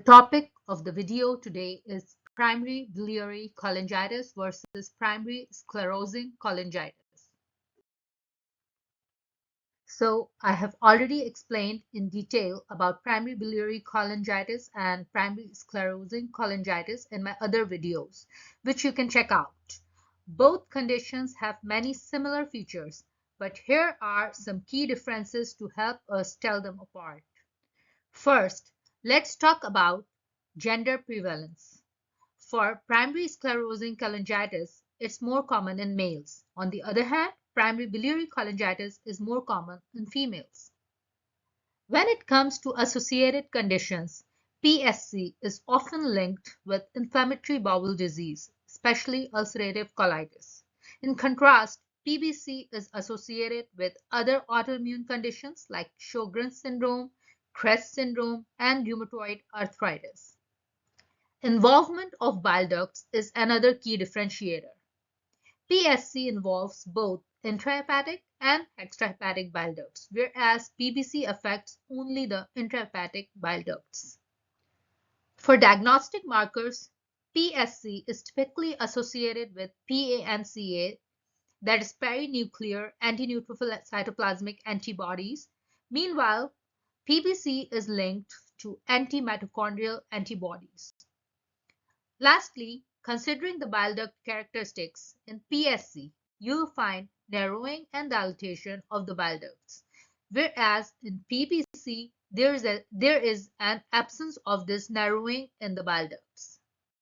Topic of the video today is primary biliary cholangitis versus primary sclerosing cholangitis. So I have already explained in detail about primary biliary cholangitis and primary sclerosing cholangitis in my other videos, which you can check out. Both conditions have many similar features, but here are some key differences to help us tell them apart. First, let's talk about gender prevalence. For primary sclerosing cholangitis, it's more common in males. On the other hand, primary biliary cholangitis is more common in females. When it comes to associated conditions, PSC is often linked with inflammatory bowel disease, especially ulcerative colitis. In contrast, PBC is associated with other autoimmune conditions like Sjogren's syndrome, CREST syndrome, and rheumatoid arthritis. Involvement of bile ducts is another key differentiator. PSC involves both intrahepatic and extrahepatic bile ducts, whereas PBC affects only the intrahepatic bile ducts. For diagnostic markers, PSC is typically associated with PANCA, that is perinuclear antineutrophil cytoplasmic antibodies. Meanwhile, PBC is linked to antimitochondrial antibodies. Lastly, considering the bile duct characteristics in PSC, you will find narrowing and dilatation of the bile ducts, whereas in PBC there is an absence of this narrowing in the bile ducts.